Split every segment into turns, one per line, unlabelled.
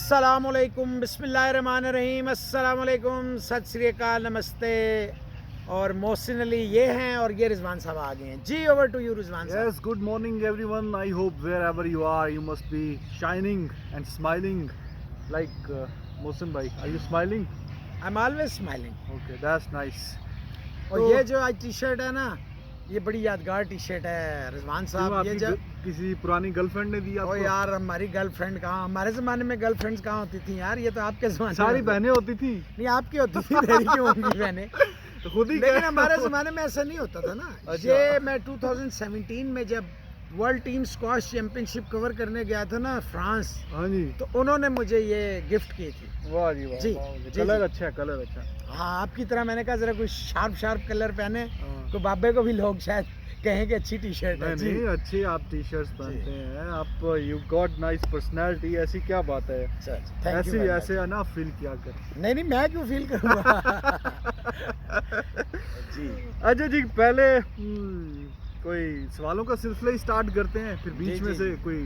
अस्सलामुअलैकुम बिस्मिल्लाहिर्रहमानिर्रहीम अस्सलामुअलैकुम सत श्री अकाल नमस्ते। और मोहसिन अली ये हैं और ये रिजवान साहब आ गए हैं जी। ओवर टू यू रिजवान साहब।
Yes, good morning everyone. I hope wherever you are, you must be shining and smiling like Mohsin bhai. Are you smiling?
I am always smiling.
Okay, that's nice.
और
तो-
ये जो आज T shirt है ना, ये बड़ी यादगार टी शर्ट है रिजवान
क्यों
साहब। ये
आपकी
जब
किसी पुरानी गर्लफ्रेंड ने दी
ओ
आपको?
यार हमारी गर्लफ्रेंड कहाँ, हमारे ज़माने में गर्लफ्रेंड्स कहाँ होती थी यार, ये तो आपके ज़माने
सारी
में
बहनें होती थी
नहीं आपकी होती थी, मेरी क्यों होंगी बहनें।
तो खुद ही
लेकिन
कह-
हमारे ज़माने में ऐसा नहीं होता था ना।
अच्छा।
ये मैं 2017 में जब world team squash championship cover करने गया था ना फ्रांस,
हाँ जी,
तो उन्होंने मुझे ये गिफ्ट की थी।
वाह जी वाह,
जी,
वाह,
जी,
कलर
जी।
अच्छा है, कलर अच्छा है।
हाँ आपकी तरह मैंने कहा जरा कोई शार्प कलर पहने
हाँ।
तो बाबे को भी लोग शायद कहें कि अच्छी टी शर्ट है
नहीं
जी।
नहीं, अच्छी आप टी शर्ट्स पहनते हैं आप। You got nice personality. ऐसी क्या बात है?
Thank you.
ऐसे है ना, फील किया कर।
नहीं नहीं मैं क्यों फील करूँगा। जी
अच्छा जी, पहले कोई सवालों का सिलसिला ही स्टार्ट करते हैं, फिर
जी,
बीच में
जी,
से
जी।
कोई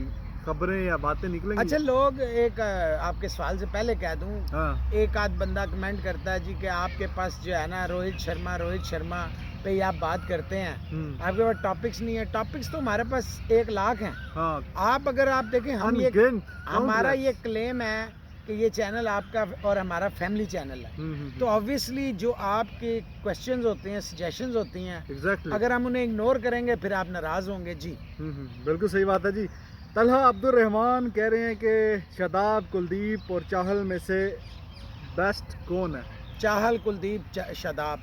खबरें या बातें निकलेंगी।
अच्छा लोग एक आपके सवाल से पहले कह दूं,
हाँ
एक आध बंदा कमेंट करता है जी कि आपके पास जो है ना रोहित शर्मा पे ही आप बात करते हैं, आपके पास टॉपिक्स नहीं है। टॉपिक्स तो हमारे पास 1 लाख हैं।
हाँ,
आप अगर आप देखें हम ये
अनगिनत,
हमारा
countless।
ये क्लेम है कि ये चैनल आपका और हमारा फैमिली चैनल है। तो ऑब्वियसली जो आपके क्वेश्चंस होते हैं, सजेशंस होती हैं,
एग्जैक्टली,
अगर हम उन्हें इग्नोर करेंगे फिर आप नाराज होंगे जी।
बिल्कुल सही बात है जी। तलहा अब्दुल रहमान कह रहे हैं कि शादाब, कुलदीप और चाहल में से बेस्ट कौन है?
Chahal, Kuldeep, Shadab.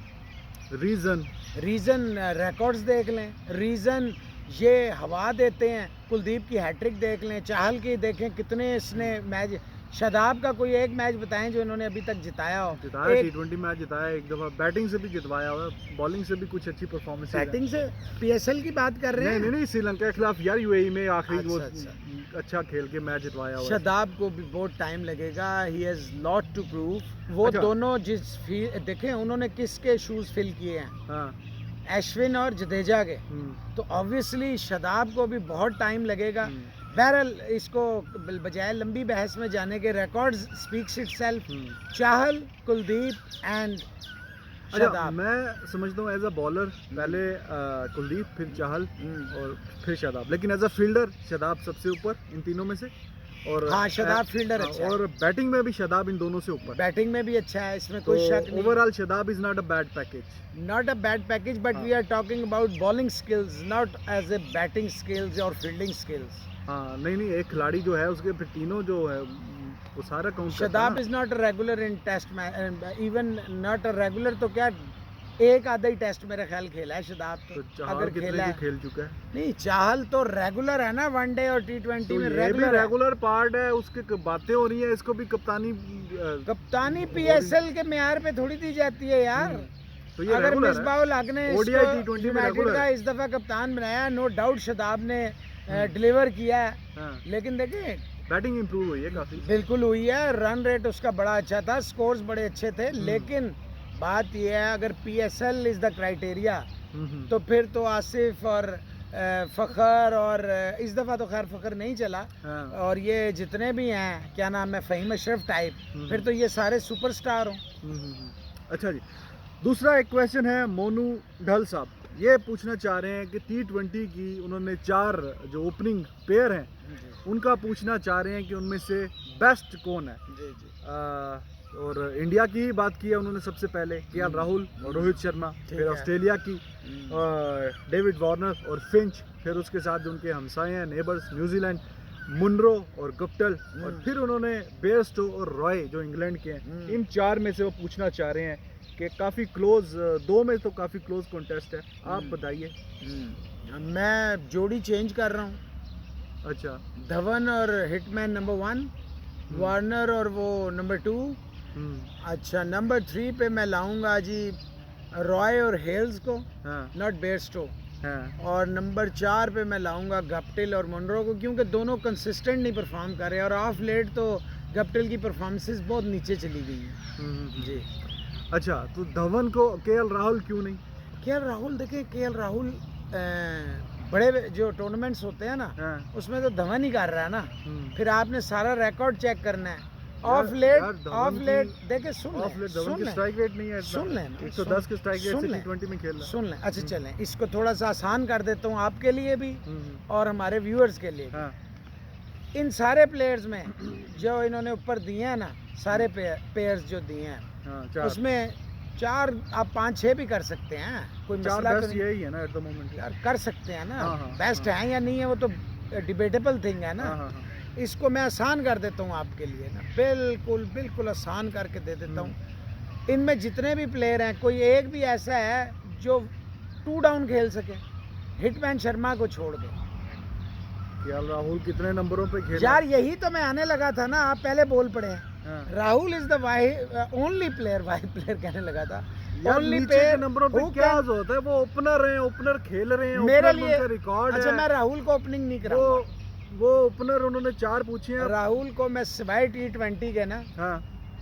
Reason?
Reason records देख लें, रीज़न ये हवा देते हैं। कुलदीप की हैट्रिक देख लें, चाहल की देखें कितने इसने मैच। शादाब का कोई एक मैच बताएं जो इन्होंने अभी तक जिताया हो।
जिताया,
एक
T20 मैच जिताया, एक दफा बैटिंग से भी जितवाया हुआ, बॉलिंग से भी कुछ अच्छी परफॉर्मेंस।
बैटिंग से पीएसएल की बात कर रहे
नहीं
हैं।
नहीं नहीं, श्रीलंका के खिलाफ यार, यूएई में आखिरी वो
अच्छा।
अच्छा खेल के मैच जितवाया हुआ है।
शादाब को भी बहुत टाइम लगेगा, he has lot to prove. वो
अच्छा।
दोनों देखें उन्होंने किसके शूज़ फिल किए हैं,
हाँ,
अश्विन और जडेजा के। तो ऑब्वियसली शादाब को भी बहुत टाइम लगेगा। बहरहाल इसको बजाय लंबी बहस में जाने के records speaks itself. Chahal, Kuldeep and
अच्छा,
शादाब।
मैं समझता हूँ एज अ बॉलर पहले कुलदीप, फिर चाहल और फिर शादाब, लेकिन एज अ फील्डर शादाब सबसे ऊपर इन तीनों में से। और
हाँ शादाब फील्डर अच्छा है,
और बैटिंग में भी शादाब इन दोनों से ऊपर।
बैटिंग में भी अच्छा है, इसमें
तो
कोई शक नहीं।
Overall Shadab is not a bad package.
Not a bad package but we are talking about bowling skills, not as a batting skills और फील्डिंग स्किल्स।
हाँ नहीं नहीं, एक खिलाड़ी जो है उसके फिर तीनों जो है वो सारा काउंट करता है
शादाब
ना।
Is not a regular in test match, even not a regular तो क्या एक आधा ही टेस्ट मेरा ख्याल खेला है शादाब।
तो
तो
चाहल
अगर
कितने
खेला
की
है
खेल चुका है?
नहीं, चाहल तो रेगुलर है ना, वनडे और T20
तो
में
ये भी
रेगुलर है।
रेगुलर पार्ट है, उसके बातें हो रही है, इसको भी कप्तानी
कप्तानी पीएसएल के म्यार पे थोड़ी दी जाती है यार।
तो ये
अगर
रेगुलर है।
मिसबाउल हक ने
ODI T20 में
यूनाइटेड
regular
का
है।
इस दफा कप्तान बनाया, नो डाउट शादाब ने डिलीवर किया है।
हाँ,
लेकिन देखिए
बैटिंग इंप्रूव हुई है काफी।
बिल्कुल हुई है, रन रेट उसका बड़ा अच्छा था, स्कोर्स बड़े अच्छे थे। लेकिन बात यह है अगर पीएसएल इज द क्राइटेरिया तो फिर तो आसिफ और फ़खर और इस दफ़ा तो खैर फ़खर नहीं चला,
हाँ।
और ये जितने भी हैं क्या नाम है फ़हीम अशरफ टाइप, फिर तो ये सारे सुपरस्टार हों।
अच्छा जी, दूसरा एक क्वेश्चन है मोनू ढल साहब, ये पूछना चाह रहे हैं कि T20 की उन्होंने 4 जो ओपनिंग पेयर हैं उनका पूछना चाह रहे हैं कि उनमें से बेस्ट कौन है।
जी जी
और इंडिया की ही बात की है उन्होंने सबसे पहले, केएल राहुल और रोहित शर्मा,
ठीक
फिर
है।
ऑस्ट्रेलिया की डेविड वार्नर और फिंच, फिर उसके साथ जो उनके हमसाए हैं नेबर्स न्यूजीलैंड, मुनरो और गुप्टल, और फिर उन्होंने बेयरस्टो और रॉय जो इंग्लैंड के हैं। इन 4 में से वो पूछना चाह रहे हैं कि काफ़ी क्लोज, 2 में तो काफ़ी क्लोज कॉन्टेस्ट है, आप बताइए।
मैं जोड़ी चेंज कर रहा हूँ,
अच्छा,
धवन और हिटमैन नंबर 1, वार्नर और वो नंबर 2। अच्छा नंबर 3 पे मैं लाऊंगा जी रॉय और हेल्स को,
हाँ
नॉट बेयरस्टो।
हाँ,
और नंबर 4 पे मैं लाऊंगा गप्टिल और मुनरो को, क्योंकि दोनों कंसिस्टेंट नहीं परफॉर्म कर रहे और ऑफ लेट तो गप्टिल की परफॉर्मेंसेस बहुत नीचे चली गई हैं जी।
अच्छा, तो धवन को केएल राहुल क्यों नहीं?
केएल राहुल देखें, केएल राहुल बड़े जो टूर्नामेंट्स होते हैं ना
हाँ।
उसमें तो धवन ही कर रहा है ना। फिर आपने सारा रिकॉर्ड चेक करना है, ऑफ लेट देखिए सुन
ऑफ लेट
लें
धवन
सुन
की
लें
स्ट्राइक रेट नहीं है
सुन लें
110 की स्ट्राइक रेट
सुन
से
लें
T20 में खेल रहा है।
सुन लें अच्छा
हम्म।
चलें इसको थोड़ा सा आसान कर देता हूँ आपके लिए भी
हम्म,
और हमारे व्यूअर्स के लिए भी।
हाँ
इन सारे प्लेयर्स में जो इन्होंने ऊपर दिए हैं ना सारे पेयर्स जो दिए हैं
हाँ चार
उसमें 4 आप 5-6 भी कर सकते हैं कोई
चार
मसला तो
बेस्ट
नहीं
यही है ना एट द मोमेंट।
यार कर सकते हैं ना
हाँ, हाँ,
बेस्ट
हाँ।
है या नहीं है वो तो डिबेटेबल थिंग है ना
हाँ हाँ हाँ
इसको मैं आसान कर देता हूँ आपके लिए ना बिल्कुल बिल्कुल आसान करके दे देता हूँ इनमें जितने भी प्लेयर हैं कोई एक भी ऐसा है जो 2 डाउन खेल सके हिटमैन शर्मा को छोड़ के
केएल राहुल कितने नंबरों पे खेला?
यार यही तो मैं आने लगा था ना आप पहले बोल पड़े हैं
हाँ।
Rahul is the only player wide player कहने लगा था
यार
ओनली
नीचे के नंबरों पे क्या होता है वो ओपनर खेल रहे हैं
मेरे
opener
लिए
उनका रिकॉर्ड
अच्छा
है।
मैं राहुल को ओपनिंग नहीं
वो
कराऊंगा
वो ओपनर उन्होंने 4 पूछे हैं।
राहुल को मैं सिवाय T20 के ना
हाँ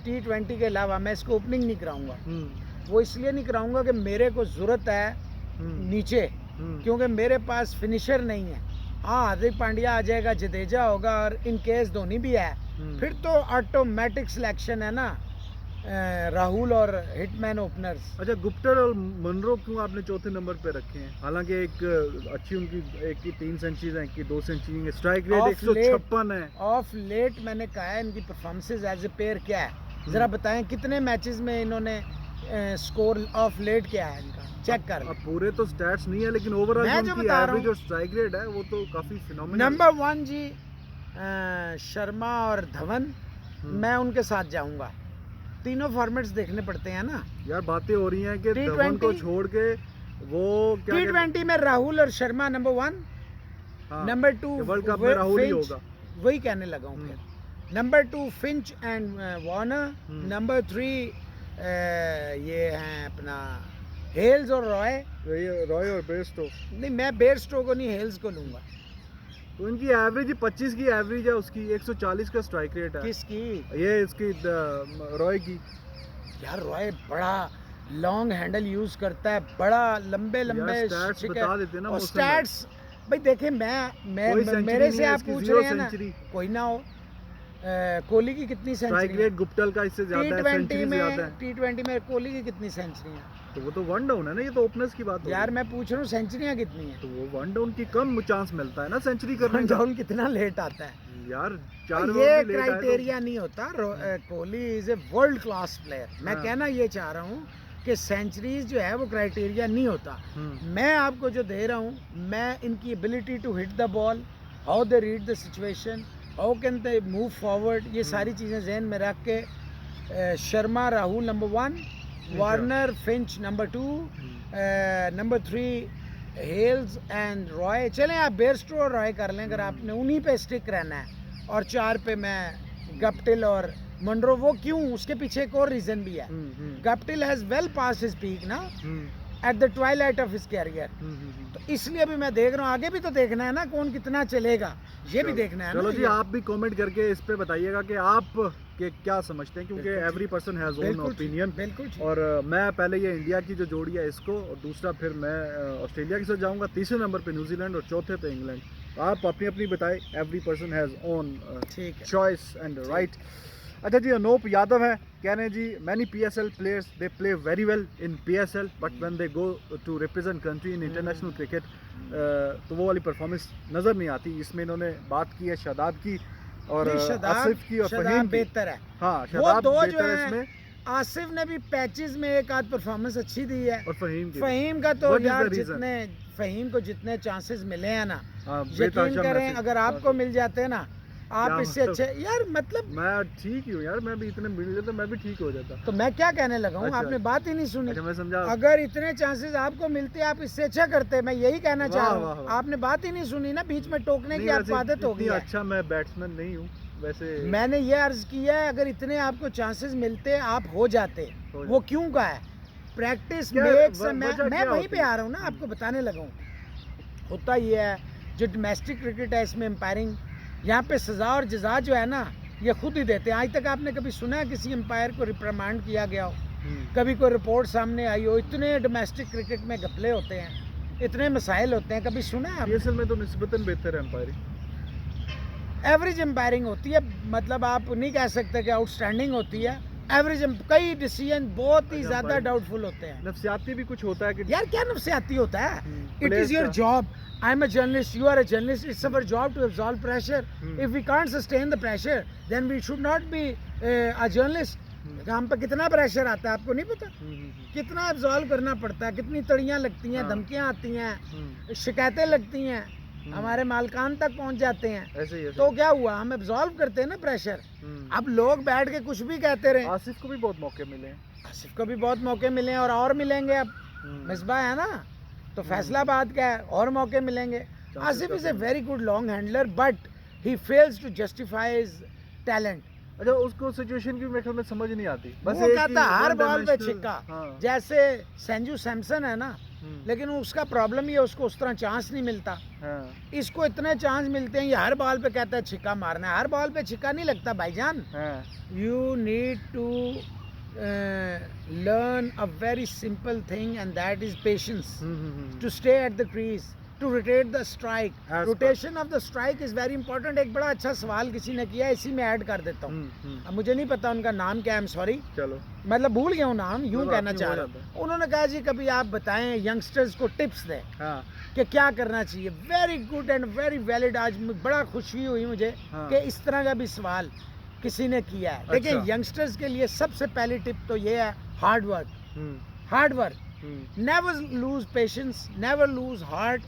T20 के अलावा मैं इसको ओपनिंग नहीं कराऊंगा
हम्म,
वो इसलिए नहीं कराऊंगा कि मेरे को जरूरत है
हम्म,
नीचे
हम्म,
क्योंकि मेरे पास फिनिशर नहीं है हाँ हार्दिक पांड्या आ जाएगा जडेजा होगा और इन केस धोनी भी है
हम्म।
फिर तो ऑटोमेटिक सिलेक्शन है ना राहुल और हिटमैन ओपनर्स
अच्छा गुप्टर और मनरो क्यों आपने चौथे नंबर पे रखे हैं? हालांकि एक अच्छी उनकी एक की 3 सेंचुरीज हैं, एक की 2 सेंचुरी है, स्ट्राइक रेट
Off late.
156 है।
ऑफ लेट मैंने कहा है इनकी परफॉर्मेंसेज एज ए पेयर क्या है जरा बताएं कितने मैचेस में इन्होंने स्कोर ऑफ लेट क्या है इनका चेक कर
अब पूरे तो स्टैट्स नहीं है लेकिन ओवरऑल
मैं जो
उनकी
बता रहा
एवरेज
हूं।
और स्ट्राइक रेट है वो तो काफी फिनोमिनल।
नंबर 1 जी शर्मा और धवन मैं उनके साथ जाऊंगा तीनों फॉर्मेट्स देखने पड़ते हैं ना
यार बातें हो रही हैं कि
T20
धवन को छोड़ के वो क्या
T20 में राहुल और शर्मा नंबर 1
हाँ,
नंबर 2
वर्ल्ड कप में राहुल ही होगा।
वही कहने लगा हूँ फिर number 2 Finch and Warner number 3 ये हैं अपना हेल्स और
रॉय और बेयरस्टो।
नहीं मैं बेयरस्टो को नहीं हेल्स को लूंगा
तो इनकी एवरेज 25 की एवरेज है उसकी 140 का स्ट्राइक रेट है।
किसकी
ये इसकी रॉय की।
यार रॉय बड़ा लॉन्ग हैंडल यूज करता है बड़ा लंबे लंबे
स्टैट्स बता देते ना
और
मौसम में।
स्टैट्स भाई देखें
कोई
मैं
century
मेरे
नहीं
से
है
आप
इसकी,
पूछ
0
रहे हैं ना
century।
कोई ना हो कोहली की कितनी
स्ट्राइक
सेंचुरी
रेट गुप्टल का इससे ज्यादा है, सेंचुरी ज्यादा है।
T20 में कोहली की कितनी सेंचुरी है
तो वो तो वन डाउन है ना, ये तो ओपनर्स की बात हो
यार
रही
मैं पूछ रहा हूँ सेंचुरियाँ कितनी
है।
है
तो वो वन डाउन की कम चांस मिलता है ना सेंचुरी करने का।
डाउन कितना लेट आता है
यार 4
ये क्राइटेरिया नहीं होता Kohli is a world class player मैं
हाँ।
कहना ये चाह रहा हूँ कि सेंचुरीज जो है वो क्राइटेरिया नहीं होता मैं आपको जो दे रहा हूँ मैं इनकी ability to hit the ball how they read the situation how can they move forward ये सारी चीज़ें जहन में रख के Sharma Rahul number 1 Warner Finch number 2 number 3 Hales and Roy चलें आप बेयरस्टो और रॉय कर लें अगर आपने उन्हीं पे स्टिक रहना है और 4 पे मैं गप्टिल और मनरो वो क्यों उसके पीछे एक और रीज़न भी है Guptill has well pass his peak ना at the twilight of his career तो इसलिए अभी मैं देख रहा हूँ आगे भी तो देखना है ना कौन कितना चलेगा ये भी देखना है
चलो
ना
जी आप भी कमेंट करके इस पे बताइएगा कि आप के क्या समझते हैं क्योंकि every person has own opinion.
बिल्कुल ठीक।
और मैं पहले ये इंडिया की जो जोड़ी है इसको और दूसरा फिर मैं ऑस्ट्रेलिया के साथ जाऊंगा, तीसरे नंबर पे न्यूजीलैंड और चौथे पे इंग्लैंड। तो आप अपनी अपनी बताएं, एवरी पर्सन हैज ओन
ठीक है
चॉइस एंड राइट। अच्छा जी अनूप यादव है कह रहे हैं जी many PSL players they play very well in PSL but when they go to represent country in international cricket तो वो वाली परफॉर्मेंस नज़र नहीं आती। इसमें इन्होंने बात की है शादाब की और आसिफ की और फहीम की।
बेहतर है
हाँ
वो
शादाब
दो जो
बेहतर है
है
इसमें
आसिफ ने भी पैचेस में एक आध परफॉर्मेंस अच्छी दी है
और फहीम की।
फहीम का तो
What is the
यार
reason?
जितने फहीम को जितने चांसेस मिले हैं ना
हाँ,
यकीन
बेताशा
करें
मैसेज।
अगर आपको मिल जाते हैं ना आप
क्या
इससे
मतलब?
अच्छे यार मतलब
मैं ठीक ही हूँ यार, मैं भी इतने मिल जाता मैं भी ठीक हो जाता।
तो मैं क्या कहने लगा हूँ
अच्छा,
आपने बात ही नहीं सुनी।
अच्छा मैं समझा।
अगर इतने चांसेस आपको मिलते आप इससे अच्छा करते मैं यही कहना चाह
वाह,
रहा
वाह,
हूँ
वाह।
आपने बात ही नहीं सुनी ना बीच में टोकने की
नहीं,
आपको
वैसे
आदत हो गई
इतनी
है।
अच्छा मैं बैट्समैन नहीं हूँ वैसे।
मैंने ये अर्ज किया है अगर इतने आपको चांसेस मिलते आप हो जाते वो क्यों का है प्रैक्टिस
क्या
मेक्स
वजह
मैं
क्या
वहीं
होती
पे
है?
आ रहा हूँ ना आपको बताने लगा हूँ। होता ये है जो डोमेस्टिक क्रिकेट है इसमें एम्पायरिंग यहाँ पे सजा और जजा जो है ना ये खुद ही देते हैं। आज तक आपने कभी सुना है किसी एम्पायर को रिप्रिमांड किया गया हो, कभी कोई रिपोर्ट सामने आई हो? इतने डोमेस्टिक क्रिकेट में घपले होते हैं, इतने मसाइल होते हैं, कभी सुना है आपने?
PSL में तो निस्बतन बेहतर है एम्पायरिंग।
एवरेज एम्पायरिंग होती है, मतलब आप नहीं कह सकते कि आउटस्टैंडिंग होती है। एवरेज, कई डिसीजन बहुत ही
अच्छा,
ज़्यादा
umpiring।
डाउटफुल होते हैं।
नफसियाती भी कुछ होता है कि
यार क्या नफसियाती होता है? इट
players
इज़ योर
का-
job. I am a journalist, you are a journalist, it's our job to absolve pressure. If we can't sustain the pressure then we should not be a journalist. हम पे कितना pressure आता है आपको नहीं पता? कितना एब्जॉल्व करना पड़ता है, कितनी तड़ियाँ लगती हैं,
हाँ।
धमकियाँ आती हैं,
हम्म,
शिकायतें लगती हैं, हमारे मालकान तक पहुंच जाते हैं।
ऐसे ही
तो क्या हुआ, हम एब्जॉल्व करते हैं ना प्रेशर।
हम्म।
अब लोग बैठ के कुछ भी कहते रहे।
आसिफ को भी बहुत मौके मिले हैं।
आसिफ को भी बहुत मौके मिले हैं और मिलेंगे। अब मिसबा है ना, तो फैसलाबाद का है, और मौके मिलेंगे। Asif is a very good long handler but he fails to justify his talent.
अच्छा, उसको सिचुएशन की मेरे ख्याल में समझ नहीं आती,
वो
एक
कहता
ही
हर
one
बॉल पे
dimensional-
छिक्का।
हाँ।
जैसे संजू सैमसन है ना, लेकिन उसका प्रॉब्लम ये है, उसको उस तरह चांस नहीं मिलता।
हाँ,
इसको इतने चांस मिलते हैं, ये हर बॉल पे कहता है छिक्का मारना है। हर बॉल पे छिक्का नहीं लगता भाईजान।
हाँ,
You need to learn a very simple thing, and that is patience. To stay at the crease, to rotate the strike.
As
Rotation of the strike is very important. एक बड़ा अच्छा सवाल किसी ने किया, इसी में ऐड कर देता हूँ। अब मुझे नहीं पता उनका नाम क्या है, आई एम सॉरी,
चलो।
मतलब भूल गया हूँ नाम, यूं
कोई बात
कहना
नहीं,
चाह
हो
रहा
जाता
हूँ। उन्होंने कहा जी कभी आप बताएं, यंगस्टर्स को टिप्स दें
हाँ,
कि क्या करना चाहिए। Very good and very valid. आज बड़ा खुशी हुई मुझे
हाँ।
कि इस तरह का भी सवाल किसी ने किया है। देखिए,
अच्छा।
यंगस्टर्स के लिए सबसे पहली टिप तो ये है, hard work.
Hmm,
hard work,
hmm,
never lose patience, never lose heart.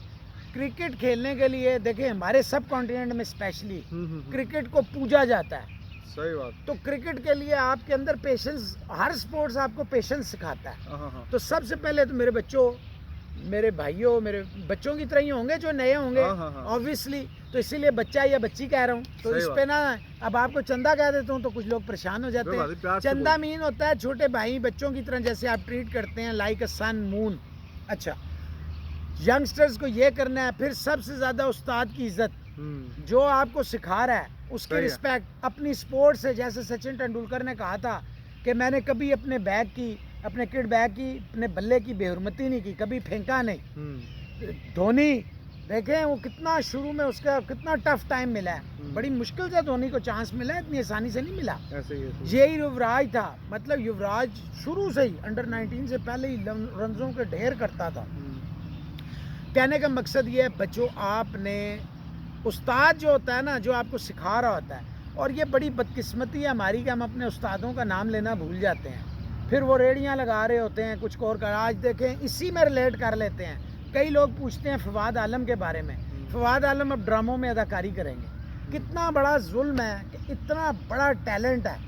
Cricket खेलने के लिए देखिए, हमारे सब कॉन्टिनेंट में स्पेशली क्रिकेट को पूजा जाता है।
सही बात।
तो क्रिकेट के लिए आपके अंदर पेशेंस, हर स्पोर्ट्स आपको पेशेंस सिखाता है।
हाँ, हाँ,
तो सबसे पहले तो मेरे बच्चों, मेरे भाइयों, मेरे बच्चों की तरह ही होंगे जो नए होंगे
हाँ, हाँ, हाँ।
ऑब्वियसली। तो इसीलिए बच्चा या बच्ची कह रहा हूँ, तो
सही
इस
बात।
पे ना अब आपको चंदा कह देता हूँ तो कुछ लोग परेशान हो जाते
कोई बात नहीं, प्यार
हैं।
से
चंदा
बोलो।
मीन होता है छोटे भाई बच्चों की तरह, जैसे आप ट्रीट करते हैं, लाइक अ सन मून। अच्छा, यंगस्टर्स को ये करना है। फिर सबसे ज़्यादा उस्ताद की इज्जत, जो आपको सिखा रहा है उसकी
सही है।
रिस्पेक्ट। अपनी स्पोर्ट्स से, जैसे सचिन तेंदुलकर ने कहा था कि मैंने कभी अपने बैग की, अपने किड बैग की, अपने बल्ले की बेहुरमती नहीं की, कभी फेंका नहीं। धोनी देखें, वो कितना शुरू में उसका कितना टफ टाइम मिला है, बड़ी मुश्किल से धोनी को चांस मिला है, इतनी आसानी से नहीं मिला।
ऐसे ही
यही युवराज था, मतलब युवराज शुरू से ही अंडर 19 से पहले ही रनों के ढेर करता था। कहने का मकसद ये है बच्चों, आपने उस्ताद जो होता है ना, जो आपको सिखा रहा होता है, और ये बड़ी बदकिस्मती है हमारी कि हम अपने उस्तादों का नाम लेना भूल जाते हैं। फिर वो रेडियां लगा रहे होते हैं कुछ और का। आज देखें, इसी में रिलेट कर लेते हैं। कई लोग पूछते हैं फवाद आलम के बारे में। फवाद आलम अब ड्रामों में अदाकारी करेंगे। कितना बड़ा जुल्म है कि इतना बड़ा टैलेंट है,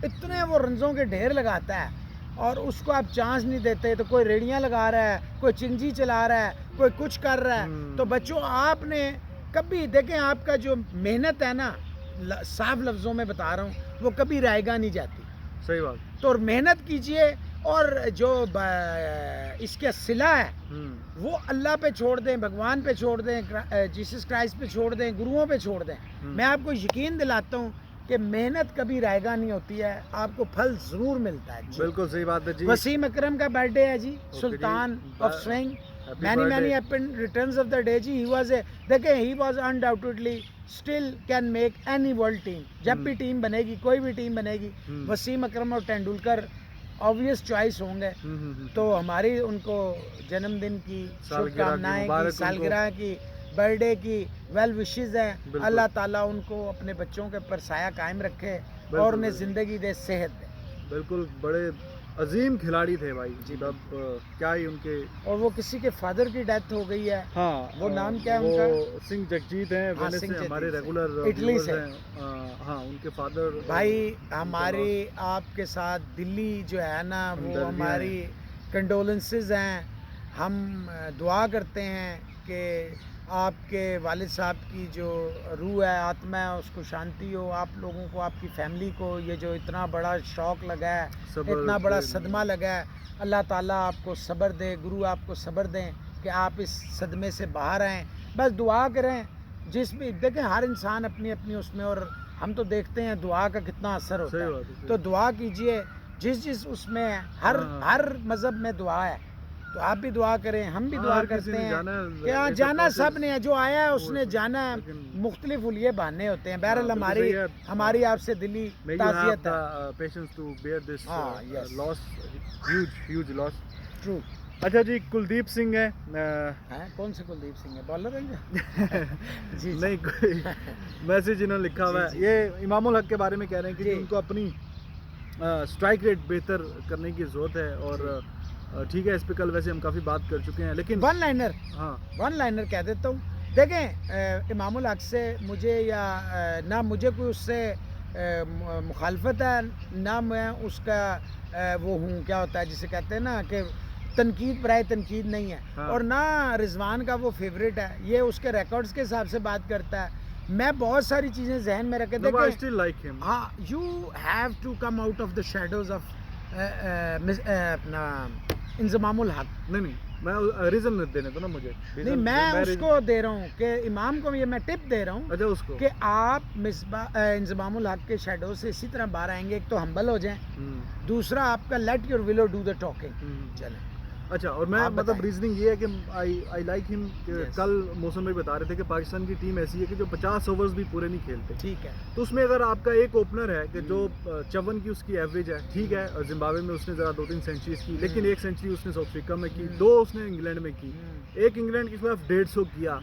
इतने वो रंजों के ढेर लगाता है और उसको आप चांस नहीं देते। तो कोई रेडियां लगा रहा है, कोई चिंजी चला रहा है, कोई कुछ कर रहा है। तो बच्चों, आपने कभी देखें, आपका जो मेहनत है ना, साफ लफ्ज़ों में बता रहा हूँ, वो कभी रायगा नहीं जाती।
सही बात।
तो मेहनत कीजिए, और जो इसका सिला है वो अल्लाह पे छोड़ दें, भगवान पे छोड़ दें, जीसस क्राइस्ट पे छोड़ दें, गुरुओं पे छोड़ दें। मैं आपको यकीन दिलाता हूँ कि मेहनत कभी रायगा नहीं होती है, आपको फल ज़रूर मिलता है जी।
बिल्कुल सही बात है जी।
वसीम अकरम का बर्थडे है जी,
जी।
Sultan of swing.
Happy
many
birthday.
Happy returns of the day जी। ही वाज ए, देखें, he was undoubtedly still can make any world team. जब भी टीम बनेगी, कोई भी टीम बनेगी, वसीम अकरम और तेंदुलकर ऑब्वियस चॉइस होंगे। तो हमारी उनको जन्मदिन की शुभकामनाएं की, सालगिरह की, बर्थडे की वेल विशेस हैं। अल्लाह ताला उनको अपने बच्चों के पर साया कायम रखे और उन्हें ज़िंदगी दे, सेहत दे।
बिल्कुल, बड़े अजीम खिलाड़ी थे भाई जी। अब क्या ही उनके,
और वो किसी के फादर की डेथ हो गई है।
हाँ,
वो नाम क्या है
वो
उनका?
सिंह जगजीत हैं,
हाँ,
वेनिस
सिंह
से हमारे
जगजीत
रेगुलर
से, इटली से।
हाँ, उनके फादर
भाई हमारी आपके साथ दिल्ली जो है ना, वो
हमदर्दियाँ
हमारी कंडोलेंसेस हैं। हम दुआ करते हैं कि आपके वालिद साहब की जो रूह है, आत्मा है, उसको शांति हो। आप लोगों को, आपकी फैमिली को ये जो इतना बड़ा शौक लगा है, इतना बड़ा सदमा लगा है, अल्लाह ताला आपको सब्र दे, गुरु आपको सब्र दें कि आप इस सदमे से बाहर आएँ। बस दुआ करें। जिस भी देखें, हर इंसान अपनी अपनी उसमें, और हम तो देखते हैं दुआ का कितना असर होता है। तो दुआ कीजिए, जिस उसमें हर मज़हब में दुआ है। तो आप भी दुआ करें, हम भी
हाँ,
दुआ
हर किसी
करते
ने
हैं
जाना है,
कि हाँ
it's a
जाना
process।
सब ने है, जो आया है उसने
वो-
जाना है।
लेकिन-
मुख्तलिफ उलिये बहाने होते हैं। बहरहाल
हाँ, बिल्कुल
हमारी
सही है।
हमारी आपसे दिली
May you have
ताज़ियत
the
है।
patience to bear this
हाँ, yes।
loss, huge loss।
True
अच्छा जी, कुलदीप सिंह है
है। कौन से कुलदीप सिंह है, बॉलर है क्या? जी
नहीं, कोई मैसेज इन्होंने लिखा हुआ
जी,
है। ये इमामुल हक के बारे में कह रहे हैं कि
जी।
उनको अपनी स्ट्राइक रेट बेहतर करने की ज़रूरत है। और ठीक है, इस पे कल वैसे हम काफ़ी बात कर चुके हैं, लेकिन
वन लाइनर
हाँ
कह देता हूँ। देखें इमामुल हक से मुझे या ना मुझे कोई उससे मुखालफत है, ना मैं उसका वो हूँ, क्या होता है जिसे कहते हैं ना कि तनकीद बराए तनकीद नहीं है।
हाँ।
और ना रिजवान का वो फेवरेट है, ये उसके रिकॉर्ड्स के हिसाब से बात करता है। मैं बहुत सारी चीज़ें जहन में रखे
No, I
देखें।
still like him।
हाँ, you have to come out of the shadows of अपना इंजमामुल हक।
नहीं, मैं रीज़न देने दो ना मुझे।
नहीं, मैं उसको दे रहा हूँ कि इमाम को ये मैं टिप दे रहा हूँ
अच्छा, उसको
कि आप इंजमामुल हक के शेडो से इसी तरह बाहर आएंगे। एक तो हम्बल हो जाएं, दूसरा आपका let your willow do the talking. चलें।
अच्छा, और मैं
आप
मतलब
बताएं।
रीजनिंग ये है कि आई लाइक हिम।
Yes।
कल मौसम में बता रहे थे कि पाकिस्तान की टीम ऐसी है कि जो 50 ओवर्स भी पूरे नहीं खेलते।
ठीक है।
तो उसमें अगर आपका एक ओपनर है कि जो 54 की उसकी एवरेज है, ठीक है, और जिम्बाब्वे में उसने ज़रा 2-3 सेंचुरीज की, लेकिन एक सेंचुरी उसने साउथ अफ्रीका में की, 2 उसने इंग्लैंड में की, एक इंग्लैंड के खिलाफ 150 किया।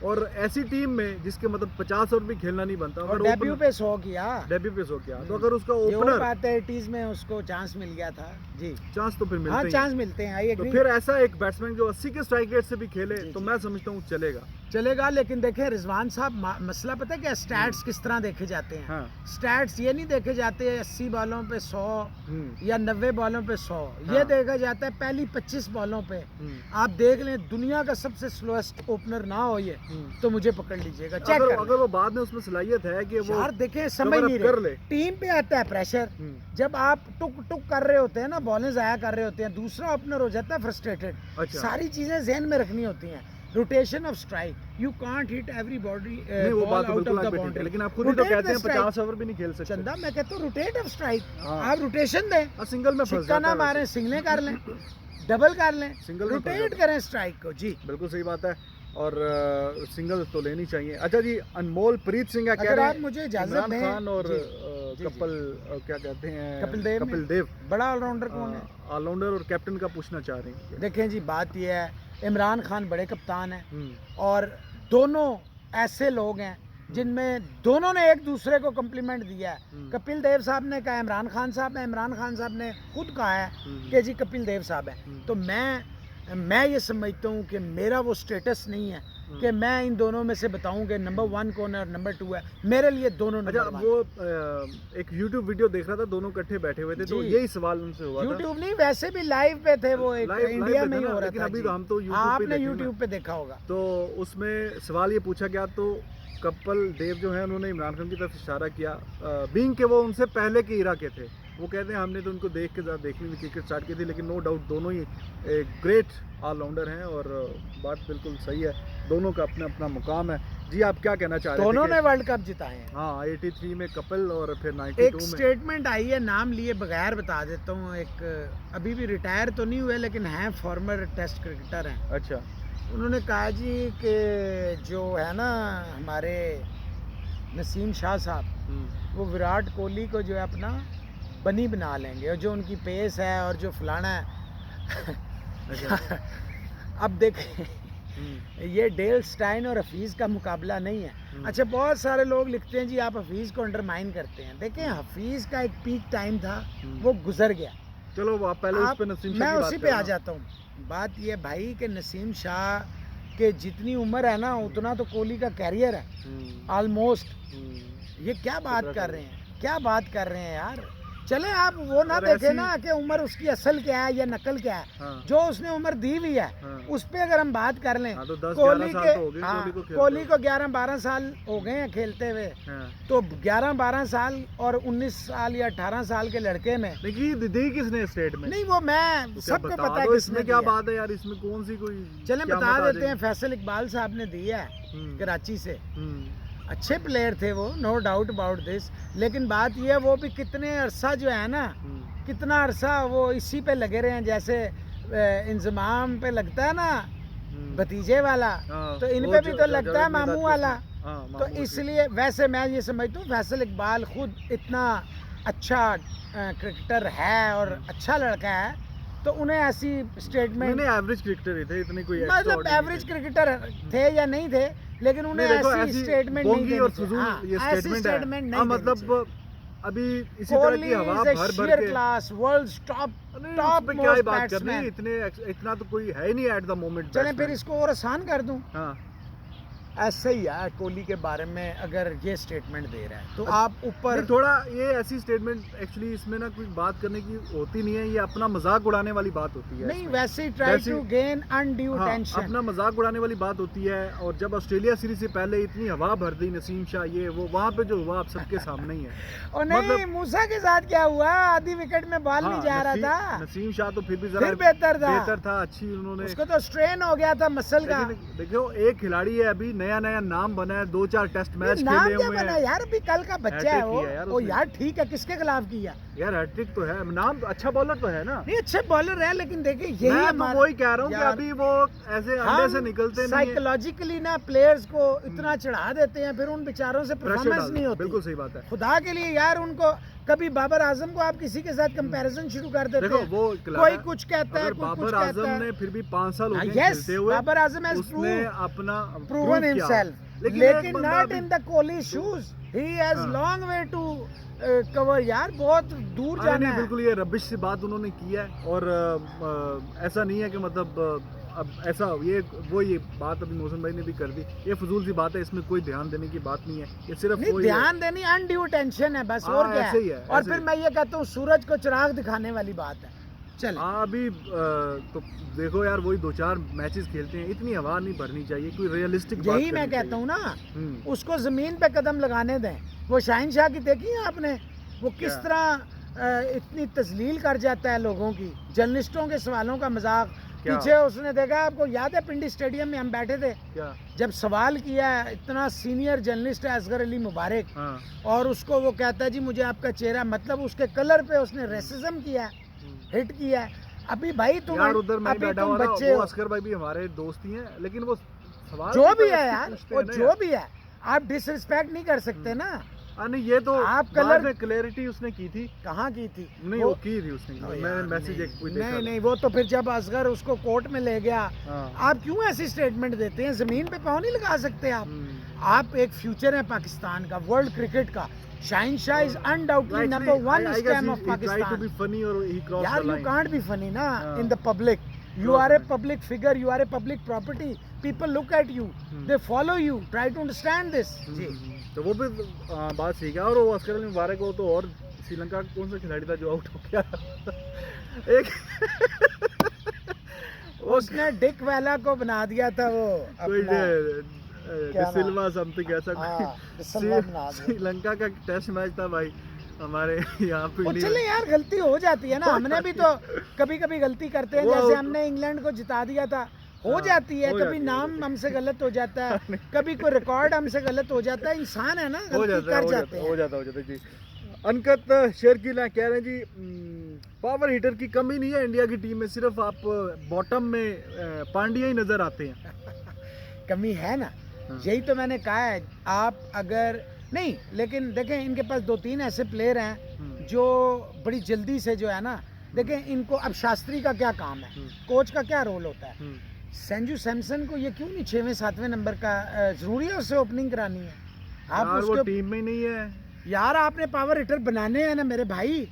और ऐसी टीम में जिसके मतलब 50 ओवर भी खेलना नहीं बनता,
और डेब्यू पे 100 किया।
डेब्यू पे 100 किया, तो अगर उसका
ये वो
ओपनर
बात है, 80s में उसको चांस मिल गया था। जी
चांस तो फिर
हाँ,
मिलते ही
चांस
हैं।
मिलते हैं। आई
तो
एग्री।
फिर ऐसा एक बैट्समैन जो 80 के स्ट्राइक रेट से भी खेले
जी,
तो
जी।
मैं समझता हूँ चलेगा।
चलेगा, लेकिन देखें रिजवान साहब, मसला पता है क्या, स्टैट्स किस तरह देखे जाते हैं।
हाँ।
स्टैट्स ये नहीं देखे जाते 80 बॉलों पे 100
हम्म,
या 90 बॉलों पे 100।
हाँ।
ये देखा जाता है पहली 25 बॉलों पे।
हम्म,
आप देख लें, दुनिया का सबसे स्लोएस्ट ओपनर ना हो ये, तो मुझे पकड़ लीजिएगा, चेक
अगर
कर
अगर वो बाद में उसमें सलाहियत है कि वो
यार देखें, समझ
cover up
नहीं
कर
रहे।
ले।
टीम पे आता है प्रेशर, जब आप टुक टुक कर रहे होते हैं ना, बॉलें ज़ाया कर रहे होते हैं, दूसरा ओपनर हो जाता है फ्रस्ट्रेटेड।
अच्छा।
सारी चीज़ें जहन में रखनी होती हैं। Rotation of strike, you can't hit every body
नहीं, वो बात तो
आउट
बिल्कुल
ऑफ द
आप ठीक है,
बाउंड्री।
लेकिन आप खुद ही तो कहते हैं 50 ओवर भी नहीं खेल सकते।
चंदा, मैं कहता हूँ रोटेट ऑफ स्ट्राइक।
हाँ।
आप रोटेशन दें,
हाँ, सिंगल में फंस
सिक्का
जाता
ना
है
मारें,
वैसे।
सिंगलें कर लें, डबल कर लें,
सिंगल में फंस
रोटेट
जाता है।
करें स्ट्राइक को। जी
बिल्कुल सही बात है, और सिंगल तो लेनी चाहिए। अच्छा जी, अनमोल प्रीत सिंह का कह
अगर
रहे
आप
हैं
मुझे इजाजत
इमरान
दें।
खान और
जी, जी,
कपिल क्या कहते हैं,
कपिल देव बड़ा ऑलराउंडर कौन है?
ऑलराउंडर और कैप्टन का पूछना चाह रहे हैं।
देखें जी, बात यह है, इमरान खान बड़े कप्तान हैं
हम्म,
और दोनों ऐसे लोग हैं जिनमें दोनों ने एक दूसरे को कम्प्लीमेंट दिया है। कपिल देव साहब ने कहा इमरान खान साहब है, इमरान खान साहब ने खुद कहा है कि जी कपिल देव साहब है। तो मैं ये समझता हूँ कि मेरा वो स्टेटस नहीं है कि मैं इन दोनों में से बताऊं कि नंबर 1 कौन है और नंबर 2 है। मेरे लिए दोनों
अच्छा,
नंबर 1।
वो एक YouTube वीडियो देख रहा था, दोनों इकट्ठे बैठे हुए थे, तो
जी।
यही सवाल उनसे हुआ था।
यूट्यूब नहीं, वैसे भी लाइव पे थे वो, एक
लाइव
इंडिया
पे
में
थे
ही
ना,
हो रहा
लेकिन
था।
अभी
जी।
तो हम तो YouTube पे
आपने
देखे ना।
यूट्यूब पे देखा होगा।
तो उसमें सवाल ये पूछा गया, तो कपिल देव जो है उन्होंने इमरान खान की तरफ इशारा किया, बीइंग के वो उनसे पहले के इरा के थे। वो कहते हैं हमने तो उनको देख के देखने में क्रिकेट स्टार्ट की थी, लेकिन नो डाउट दोनों ही एक ग्रेट ऑलराउंडर हैं, और बात बिल्कुल सही है, दोनों का अपना अपना मुकाम है। जी, आप क्या कहना चाह रहे थे?
दोनों ने वर्ल्ड कप जिताए हैं।
हाँ, 83 में कपिल और फिर
एक
92 में।
स्टेटमेंट आई है, नाम लिए बगैर बता देता हूँ। एक अभी भी रिटायर तो नहीं हुए, लेकिन हैं फॉर्मर टेस्ट क्रिकेटर हैं।
अच्छा।
उन्होंने कहा जी कि जो है ना हमारे नसीम शाह साहब, वो विराट कोहली को जो है अपना बनी बना लेंगे, और जो उनकी पेस है और जो फलाना है।
अच्छा।
अब देखें, ये डेल स्टाइन और हफीज़ का मुकाबला नहीं है। अच्छा, बहुत सारे लोग लिखते हैं जी आप हफीज़ को अंडरमाइन करते हैं। देखें, हफीज़ का एक पीक टाइम था, वो गुजर गया।
चलो, आप पहले उस पे नसीम शाह
मैं
की
उसी
बात
पे आ
करो।
जाता हूँ। बात ये भाई कि नसीम शाह के जितनी उम्र है ना, उतना तो कोहली का कैरियर है ऑलमोस्ट। ये क्या बात कर रहे हैं, क्या बात कर रहे हैं यार। चले, आप वो ना
और
देखे
ऐसी-
ना कि उम्र उसकी असल क्या है या नकल क्या है।
हाँ।
जो उसने उम्र दी हुई है,
हाँ।
उस पे अगर हम बात कर लें,
हाँ, तो 10-11
कोहली
साल
के
तो हो गए
हाँ,
कोहली को खेलते
कोहली
हुए।
को 11-12 साल हो गए हैं खेलते हुए।
हाँ।
तो 11-12 साल और 19 साल या 18 साल के लड़के में
देखिए, दी किसने स्टेट में?
नहीं, वो मैं
तो क्या
सबको
बता
पता है
दो,
किसने
इसमें क्या
दिया।
बात है यार, इसमें कौन सी कोई
चलें
क्या
बता
मत आ
देते हैं,
जाएगी?
फैसल इकबाल साहब ने दिया है
हम्म,
कराची से।
हम्म,
अच्छे प्लेयर थे वो, नो डाउट अबाउट दिस। लेकिन बात ये है, वो भी कितने अरसा जो है ना,
हम्म,
कितना अरसा वो इसी पे लगे रहे हैं। जैसे इंजमाम पे लगता है ना भतीजे वाला,
हाँ,
तो इन
वो
पे भी
जो-
तो
जो
लगता है
जावेद
मामू
मिर्जा
वाला।
हाँ,
तो
मामू के।
इसलिए वैसे मैं ये समझता हूँ फैसल इकबाल खुद इतना अच्छा क्रिकेटर है और अच्छा लड़का है, तो उन्हें ऐसी स्टेटमेंट,
नहीं एवरेज क्रिकेटर ही थे, इतने कोई
मतलब
extraordinary
एवरेज
थे।
क्रिकेटर थे या नहीं थे, लेकिन उन्हें
नहीं, देखो,
ऐसी स्टेटमेंट नहीं
बोंगी
देनी
और
चाहिए।
फजूल
हाँ,
ये
ऐसी
स्टेटमेंट
स्टेटमेंट
है।
नहीं
हाँ,
देनी
मतलब
चाहिए।
अभी इसी तरह
कोहली
की हवा
is a
भर भर
sheer
के
class, world's top
नहीं,
top
उस पे क्या ही
most
बात करनी,
batsman।
इतना तो कोई है ही नहीं एट द मोमेंट।
चलें फिर इसको और आसान कर दूं।
हाँ,
ऐसे ही है कोहली के बारे में, अगर ये स्टेटमेंट दे रहा है तो आप ऊपर
नहीं, थोड़ा ये ऐसी स्टेटमेंट एक्चुअली इसमें ना कोई बात करने की होती नहीं है, ये अपना मजाक उड़ाने वाली बात होती है
नहीं,
इसमें।
वैसे ही ट्राई
वैसे-
टू गेन अनड्यू
हाँ,
टेंशन।
अपना मजाक उड़ाने वाली बात होती है। और जब ऑस्ट्रेलिया सीरीज से पहले इतनी हवा भर दी नसीम शाह, ये वो वहाँ पे जो हुआ आप सबके सामने ही है।
और नहीं,
मतलब-
मूसा के साथ क्या हुआ, आधी विकेट में बॉल
हाँ,
नहीं जा रहा था,
नसीम शाह तो फिर भी जरा
फिर बेहतर था।
अच्छी उन्होंने।
उसको तो स्ट्रेन हो गया था मसल का।
लेकिन देखो, एक खिलाड़ी है, अभी नया नया नाम बना है, 2-4 टेस्ट मैच
नाम
खेले
क्या
हुए
बना
हैं
यार, अभी कल का बच्चा है
Hat-trick
वो।
किया यार
ओ
उसने।
यार ठीक है, किसके खिलाफ किया?
यार हैट्रिक तो है, नाम अच्छा बॉलर तो है ना।
नहीं, अच्छे बॉलर है, लेकिन देखिए यही
मैं तो
हमारा-
वही कह रहा हूँ कि
यार,
अभी वो ऐसे अंडे से निकलते नहीं है।
साइकोलॉजिकली ना प्लेयर्स को इतना चढ़ा देते हैं, फिर उन बेचारों से
प्रेशर
परफॉर्मेंस
डाल
नहीं होती।
बिल्कुल सही बात है।
खुदा के लिए यार, उनको कभी बाबर आजम को आप किसी के साथ कंपैरिजन शुरू कर देते
देखो
हैं।
वो
कोई कुछ कहता है,
अगर
कोई कुछ
बाबर
कहता
आजम
है।
ने फिर भी 5 साल हो
हाँ,
गए
yes,
खेलते हुए,
बाबर आजम has
उसने अपना
proven
prove किया।
himself,
लेकिन
लेकिन not in the Kohli shoes. He has
हाँ।
long way to cover यार, बहुत दूर
अरे
जाना
नहीं,
है।
बिल्कुल ये रबिश से बात उन्होंने की है। और ऐसा नहीं है कि मतलब अब ऐसा ये बात अभी मौसम भाई ने भी कर दी, ये फजूल सी बात है, इसमें कोई ध्यान देने की बात नहीं है, ये सिर्फ
नहीं,
वही है।
ध्यान देनी अनड्यू टेंशन है बस,
हाँ,
और क्या
ऐसे ही
है।
है,
और
ऐसे
फिर
ही।
मैं ये कहता हूँ सूरज को चिराग दिखाने वाली बात है। चल
हाँ, अभी तो देखो यार, वही 2-4 मैचेस खेलते हैं, इतनी हवा नहीं भरनी चाहिए, कोई रियलिस्टिक बात
यही मैं
करनी
कहता हूँ ना,
चाहिए।
उसको जमीन पे कदम लगाने दें। वो शाहिन शाह की देखी है आपने, वो किस
क्या?
तरह इतनी तजलील कर जाता है लोगों की, जर्नलिस्टों के सवालों का मजाक।
क्या?
पीछे उसने देखा, आपको याद है पिंडी स्टेडियम में हम बैठे थे,
क्या?
जब सवाल किया, इतना सीनियर जर्नलिस्ट है असगर अली मुबारक,
हाँ,
और उसको वो कहता है जी मुझे आपका चेहरा, मतलब उसके कलर पे उसने रेसिज्म किया, हिट किया। अभी भाई तुम
यार उधर मैं
अभी
बैठा
तुम
हुआ था,
बच्चे
वो
हो,
असगर भाई भी हमारे दोस्त ही हैं, लेकिन वो सवाल
जो
तो
भी है
ऐसे
यार,
पूछते
वो
हैं ना
जो
यार।
भी है, आप डिसरिस्पेक्ट नहीं कर सकते ना।
नहीं, ये तो
आप
बाद
कलर-
में क्लैरिटी उसने की थी।
कहाँ की थी?
नहीं, वो की थी उसने,
ओ
मैं
यार,
मैसेज
नहीं,
एक कोई देखा
नहीं
था।
नहीं, वो तो फिर जब असगर उसको कोर्ट में ले गया,
हाँ।
आप क्यों ऐसी स्टेटमेंट देते हैं? जमीन पे पाँव नहीं लगा सकते आप? आप एक फ्यूचर है पाकिस्तान का, वर्ल्ड क्रिकेट का। Shaheen Shah is undoubtedly number 1 stem of Pakistan. यार यू कांट बी फनी ना in the public, you are a public figure, you are a public property, people look at you, they follow you, try to understand this। जी,
तो वो भी बात ठीक है। और वो असगर अली मुबारक को तो, और श्रीलंका का कौन सा खिलाड़ी था जो आउट हो गया एक
उसने डिक वेला को बना दिया था, वो
कोई
अपना क्या नाम?
डिसिल्वा समथिंग ऐसा
हाँ,
कोई
डिसिल्वा बना दिया।
श्रीलंका का टेस्ट मैच था भाई, हमारे यहाँ पे
और
इंडिया
चले यार, गलती हो जाती है ना, हमने भी तो कभी कभी गलती करते हैं।
वो-
जैसे हमने इंग्लैंड को जिता दिया था, हो
हाँ,
जाती है
हो
कभी,
जाती है,
नाम हमसे गलत हो जाता है, कभी कोई रिकॉर्ड हमसे गलत हो जाता है, इंसान है ना,
हो
गलती
जाता है,
कर
हो
जाते
जाता है, हो
हैं।
जाता है, हो जाता है जी। अनकत शेरगिल कह रहे हैं जी, पावर हीटर की कमी नहीं है इंडिया की टीम में, सिर्फ आप बॉटम में पांड्या ही नजर आते हैं।
कमी है ना,
हाँ।
यही तो मैंने कहा है। आप अगर नहीं, लेकिन देखें इनके पास 2-3 ऐसे प्लेयर हैं जो बड़ी जल्दी से जो है ना, देखें इनको, अब शास्त्री का क्या काम है, कोच का क्या रोल होता है, संजू सैमसन को ये क्यों नहीं 6वें-7वें नंबर का जरूरी है उससे ओपनिंग करानी है? आप
यार वो
उसको
टीम में ही नहीं है।
यार, आपने पावर हिटर बनाने हैं ना मेरे भाई,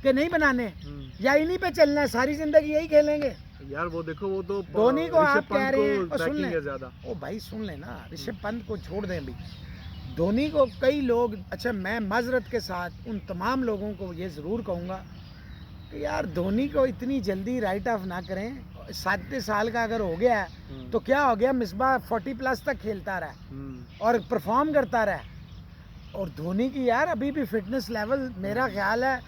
के नहीं बनाने, या इन्हीं पे चलना है सारी जिंदगी, यही खेलेंगे?
यार वो देखो, वो तो
धोनी को आप
ऋषभ पंत
कह रहे हैं,
को
और सुन
backing
लें,
है ज्यादा।
ओ भाई सुन लेना, ऋषभ पंत को छोड़ दें अभी, धोनी को कई लोग, अच्छा मैं माजरत के साथ उन तमाम लोगों को ये ज़रूर कहूँगा कि यार धोनी को इतनी जल्दी राइट ऑफ ना करें। 7 साल का अगर हो गया है तो क्या हो गया, मिसबाह 40+ तक खेलता रहा और परफॉर्म करता रहा। और धोनी की यार अभी भी फिटनेस लेवल मेरा ख्याल है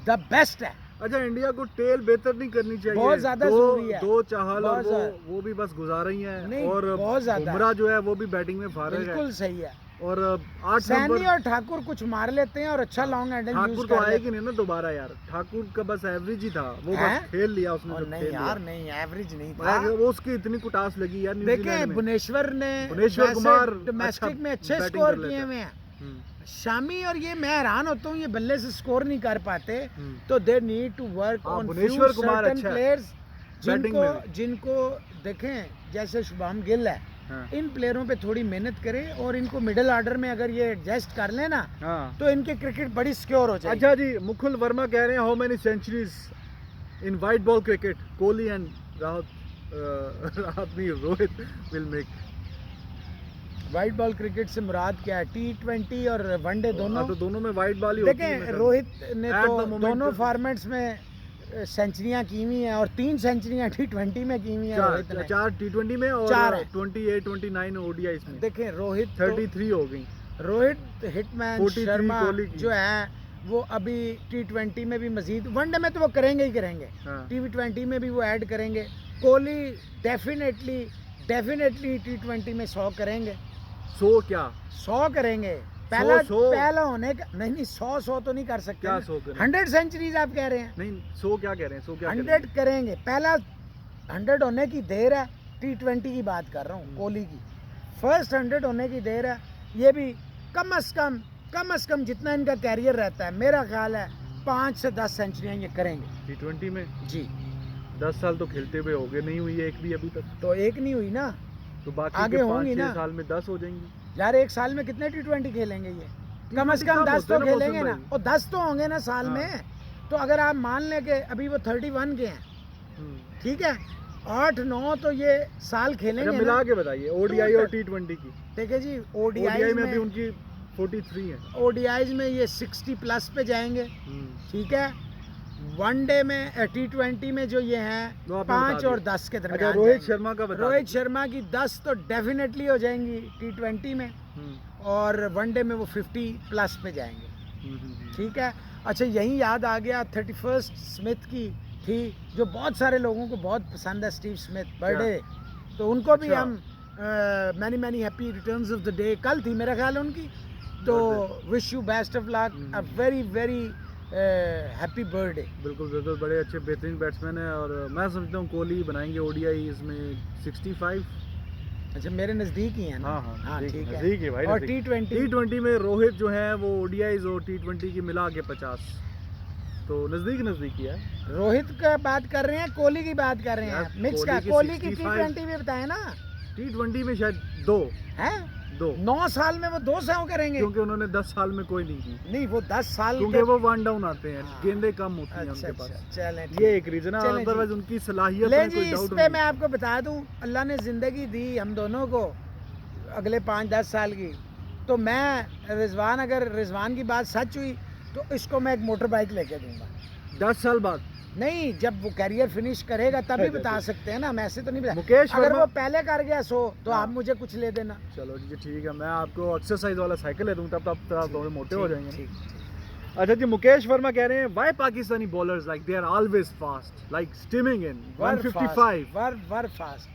द बेस्ट है।
अच्छा, इंडिया को टेल बेहतर नहीं करनी चाहिए,
बहुत ज्यादा जरूरी है,
दो चाहल, और
बहुत
वो भी बस गुजारा ही है।
नहीं,
और
बहुत ज्यादा।
बुमराह जो है वो भी बैटिंग में फारिग है।
बिल्कुल सही है।
और 8
सैनी
नंबर
और ठाकुर कुछ मार लेते हैं और अच्छा लॉन्ग हैंडल यूज
ठाकुर तो
कर लेते
आएगी नहीं ना दोबारा यार, ठाकुर का बस एवरेज ही था वो,
हैं?
बस खेल लिया उसने
और
जब
नहीं
खेल
यार,
लिया।
नहीं एवरेज नहीं था।
वो उसकी इतनी कुटास लगी यार
देखें
न्यूजीलैंड में।
भुवनेश्वर ने
भुवनेश्वर कुमार
डोमेस्टिक
अच्छा
में अच्छे
बैटिंग
स्कोर
कर लेता
किए
है।
हुए हैं।
हम्म,
शामी और ये मैं हैरान होता हूँ, ये बल्ले से स्कोर नहीं कर पाते,
हम्म।
तो दे नीड टू वर्क
हाँ,
ऑन
भुवनेश्वर कुमार
सर्टेन
अच्छा है
प्लेयर्स
बैटिंग
जिनको
में भी।
जिनको देखें जैसे शुभम गिल है,
हाँ,
इन प्लेयरों पे थोड़ी मेहनत करें और इनको मिडिल ऑर्डर में अगर ये एडजस्ट कर लें ना,
हाँ।
तो इनकी क्रिकेट बड़ी सिक्योर हो जाएगी।
अच्छा जी, मुकुल वर्मा कह रहे हैं how many centuries in white ball cricket Kohli and Rahat नहीं Rohit will make.
White ball cricket से मुराद क्या है? T20 और वनडे दोनों।
तो दोनों में वाइट बॉल ही होती है
देखें
मेरे
रोहित ने
At
तो
the moment
दोनों
तो-
फॉर्मेट्स में सेंचुरियां की हुई हैं और 3 सेंचुरियां T20 में की हुई हैं रोहित ने।
चार T20 में और
चार है।
28 29 ओडीआई में
देखें रोहित
33 हो गई।
रोहित हिटमैन
43
शर्मा
कोहली की।
जो है वो अभी T20 में भी मजीद, वनडे में तो वो करेंगे ही करेंगे,
हाँ।
T20 में भी वो ऐड करेंगे। कोहली डेफिनेटली T20 में 100 करेंगे,
100 क्या
100 करेंगे। पहला
100
पहला होने का नहीं 100 तो नहीं कर सकते
क्या
ना।
100 करें?
100 सेंचुरीज आप कह रहे हैं?
नहीं 100 क्या कह रहे हैं 100 क्या
100 करेंगे, पहला 100 होने की देर है। T20 की बात कर रहा हूँ, कोहली की फर्स्ट 100 होने की देर है। ये भी कम से कम जितना इनका कैरियर रहता है, मेरा ख्याल है 5 से 10 सेंचुरियां ये करेंगे
T20 में
जी।
10 साल तो खेलते हुए हो गए, नहीं हुई है एक भी अभी तक,
तो एक नहीं हुई ना,
तो बाकी
आगे
के
होंगी
5-6
ना।
साल में 10 हो जाएंगी।
यार एक साल में कितने T20 खेलेंगे ये? कम से कम
कम
10
होते
तो
हैं ना
खेलेंगे
मौसम
ना,
भाई।
और 10 तो होंगे ना साल
हाँ।
में। तो अगर आप मान लें कि अभी वो 31 के हैं,
हम्म।
ठीक है, 8-9 तो ये साल
अच्छा
खेलेंगे
मिला
ना।
के बताइए ओडीआई और
तो-
T20 की।
देखिए जी
ओडीआई में भी उनकी 43 है।
ओडीआईज में ये 60 प्लस पे जाएंगे, ठीक है। वनडे में T20 में जो ये
वो
हैं
आपने
5
बता
और
दिया।
10 के
अच्छा
दरमियान
रोहित
जाएंगे।
शर्मा का बता
रोहित
दीजिए।
शर्मा की 10 तो डेफिनेटली हो जाएंगी T20 में, और वनडे में वो 50 प्लस पे जाएंगे, ठीक है। अच्छा यही याद आ गया, 31 स्मिथ की थी जो बहुत सारे लोगों को बहुत पसंद है, स्टीव स्मिथ बर्थडे, तो उनको भी
अच्छा।
हम many happy returns of the day कल थी मेरा ख्याल है उनकी, तो wish you best of luck, a very very happy birthday.
बिल्कुल बिल्कुल, बड़े अच्छे बेहतरीन बैट्समैन है, और मैं समझता हूँ कोहली बनाएंगे ओडीआई इसमें 65।
अच्छा मेरे नज़दीक ही है ना। हाँ ठीक है।
नजदीक है भाई।
और T20
में रोहित जो है वो ओडीआई और T20 की मिला के 50, तो नजदीक ही है।
रोहित का बात कर रहे हैं, कोहली की बात कर रहे
यार,
हैं, मिक्स
कोहली
का।
की
कोहली की
65
T20 में बताए ना,
T20 में शायद 2
हैं 9 साल में वो 200 करेंगे।
क्योंकि उन्होंने 10 साल में कोई नहीं की,
नहीं वो 10 साल
क्योंकि वो वन डाउन आते हैं,
हाँ।
गेंदें कम होती हैं
अच्छा
उनके पास।
चलें
ये एक रीजन है,
चलें जी।
अदरवाइज उनकी सलाहियत
ले
में
जी,
कोई
इस
डाउट
पे मैं
नहीं।
आपको बता दूं, अल्लाह ने ज़िंदगी दी हम दोनों को अगले 5-10 साल की, तो मैं रिजवान, अगर रिजवान की बात सच हुई तो इसको मैं एक मोटर बाइक लेके दूंगा।
10 साल बाद
नहीं, जब वो कैरियर फिनिश करेगा तभी बता सकते हैं ना, मैं ऐसे तो नहीं बता।
मुकेश
अगर
वर्मा-
वो पहले कर गया तो
हाँ।
आप मुझे कुछ ले देना।
चलो जी ठीक है, मैं आपको एक्सरसाइज वाला साइकिल दे दूंगा, तब आप थोड़े मोटे हो जाएंगे।
ठीक,
अच्छा जी, मुकेश वर्मा कह रहे हैं why Pakistani bowlers like they are always fast like steaming in 155।
Were fast.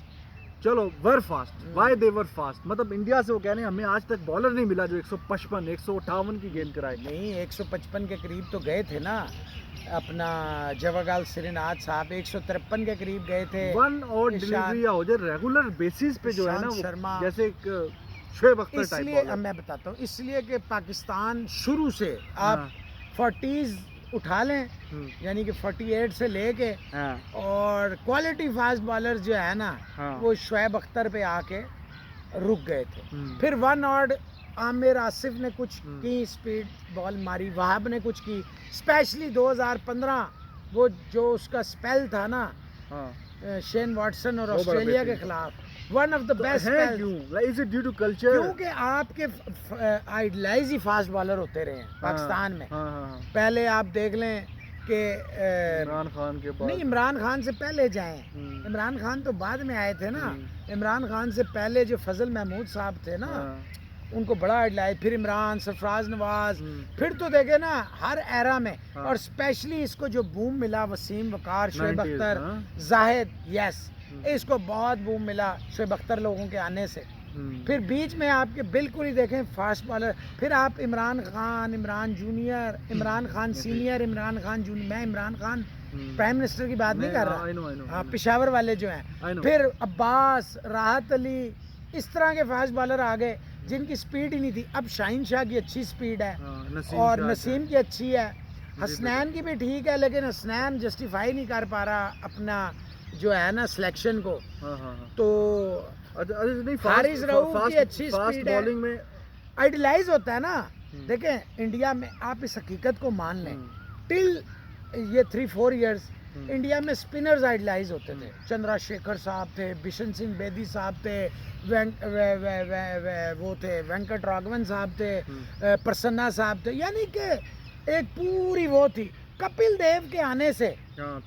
चलो were fast, why they were fast, मतलब इंडिया से वो कह रहे हैं हमें आज तक बॉलर नहीं मिला जो 155 158 की गेंद कराए।
नहीं 155 के करीब तो गए थे ना, अपना जवागल श्रीनाथ साहब 153 के करीब गए थे।
वन और
ईशान-
डिलीवरी हो जाए रेगुलर बेसिस पे जो है ना,
ईशान शर्मा।
वो जैसे एक शोएब अख्तर
इसलिए
टाइप
अब मैं बताता हूँ, इसलिए कि पाकिस्तान शुरू से आप 40s उठा लें, यानी कि 48 से लेके और क्वालिटी फास्ट बॉलर जो है ना, वो शोएब अख्तर पे आके रुक गए थे। फिर वन और आमिर आसिफ ने कुछ की स्पीड बॉल मारी, वहाब ने कुछ की, स्पेशली 2015 वो जो उसका स्पेल था ना शेन वॉटसन और
वो बड़ा
ऑस्ट्रेलिया के
बेहतरीन
खिलाफ, वन ऑफ द बेस्ट
है। क्यों? Is it due to culture?
क्योंकि आपके आइडलाइज ही फास्ट बॉलर होते रहे हैं पाकिस्तान में। पहले आप देख लें कि
इमरान खान के बाद,
नहीं इमरान खान से पहले जाएं, इमरान खान तो बाद में आए थे ना। इमरान खान से पहले जो फजल महमूद साहब थे ना, उनको बड़ा आइडलाइज, फिर इमरान, सरफराज नवाज, फिर तो देखे ना हर एरा में। और स्पेशली इसको जो बूम मिला, वसीम वकार, शोएब अख्तर, जाहिद, यस, इसको बहुत बूम मिला शोएब अख्तर लोगों के आने से। फिर बीच में आपके बिल्कुल ही देखें फास्ट बॉलर, फिर आप Imran Khan, Imran junior, Imran Khan senior, Imran Khan junior, मैं इमरान खान प्राइम मिनिस्टर की बात नहीं कर रहा, हाँ पेशावर वाले जो हैं, फिर अब्बास, राहत अली, इस तरह के फास्ट बॉलर आ गए जिनकी स्पीड ही नहीं थी। अब शाहीन शाह की अच्छी स्पीड है और नसीम की अच्छी है, हसनैन की भी ठीक है, लेकिन हसनैन जस्टिफाई नहीं कर पा रहा अपना जो है ना सिलेक्शन को। तो हारिस रऊफ की अच्छी स्पीड है, बॉलिंग में आइडलाइज होता है ना। देखें इंडिया में आप इस हकीकत को मान लें, टिल ये 3-4 इयर्स इंडिया में स्पिनर्स आइडलाइज होते थे। चंद्रशेखर साहब थे, बिशन सिंह बेदी साहब थे, वो थे वेंकट राघवन साहब थे, प्रसन्ना साहब थे, यानी कि एक पूरी वो थी। कपिल देव के आने से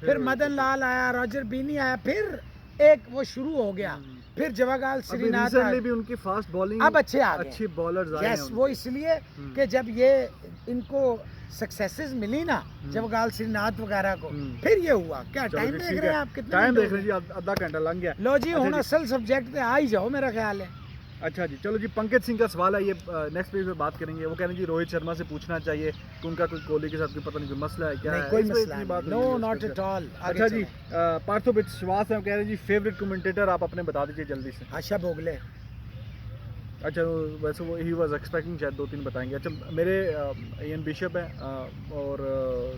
फिर मदन लाल आया, रॉजर बीनी आया, फिर एक वो शुरू हो गया, फिर जवाहरलाल श्रीनाथ भी उनकी फास्ट बॉलिंग अब अच्छे आ गए, अच्छे बॉलर्स आए हैं। वो इसलिए कि जब ये इनको सक्सेसेस मिली ना जवाहरलाल श्रीनाथ वगैरह को, फिर ये हुआ। क्या टाइम देख रहे हैं आप? कितना टाइम देख रहे हैं जी? आधा घंटा लग गया। लो जी ਹੁਣ असल सब्जेक्ट पे आ ही जाओ मेरा ख्याल है। अच्छा जी, चलो जी, पंकज सिंह का सवाल है, ये नेक्स्ट पेज पे बात करेंगे। वो कह रहे हैं जी रोहित शर्मा से पूछना चाहिए कि उनका कोई कोहली के साथ कोई पता नहीं कोई मसला है क्या? नहीं, कोई मसला नहीं, नो नॉट एट ऑल। अच्छा जी, पार्थो विश्वास है, वो कह रहे हैं जी फेवरेट कमेंटेटर आप अपने बता दीजिए जल्दी से। आशा भोगले। अच्छा, वैसे वो ही वाज एक्सपेक्टिंग शायद 2-3 बताएंगे। अच्छा, मेरे इयन बिशप हैं और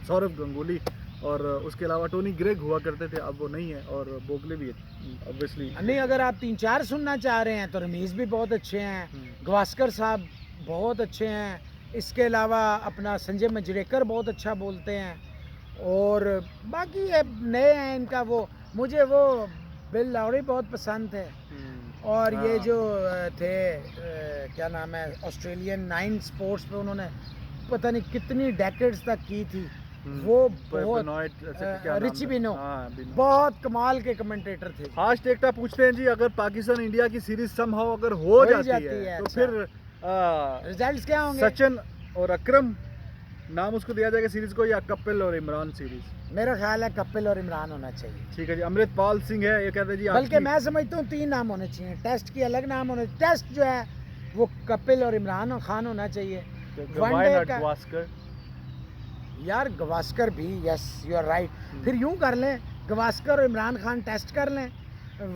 सौरभ गंगुली, और उसके अलावा टोनी ग्रेग हुआ करते थे, अब वो नहीं है, और बोगले भी ऑब्वियसली नहीं। अगर आप 3-4 सुनना चाह रहे हैं तो रमीज भी बहुत अच्छे हैं, गवास्कर साहब बहुत अच्छे हैं, इसके अलावा अपना संजय मंजरेकर बहुत अच्छा बोलते हैं, और बाकी नए हैं इनका वो, मुझे वो बिल लाहौरी बहुत पसंद थे, और ये जो थे क्या नाम है, ऑस्ट्रेलियन 9 स्पोर्ट्स पे उन्होंने पता नहीं कितनी डेकेड्स तक की थी, वो बहुत रिची बिनो, बहुत कमाल के कमेंटेटर थे। फास्ट एकटा पूछते हैं जी, अगर पाकिस्तान इंडिया की सीरीज समहाउ अगर हो जाती है तो फिर रिजल्ट्स क्या होंगे? सचिन और अकरम नाम उसको दिया जाएगा सीरीज को, या कपिल और इमरान सीरीज? मेरा ख्याल है कपिल और इमरान होना चाहिए। ठीक है जी। अमृतपाल सिंह है, ये कहते हैं जी, बल्कि मैं समझता हूँ 3 नाम होने चाहिए, टेस्ट की अलग नाम होने, टेस्ट जो है वो कपिल और इमरान खान होना चाहिए। वनडे का यार गवास्कर भी, यस यू आर राइट, फिर यूं कर लें गवास्कर और इमरान खान टेस्ट कर लें,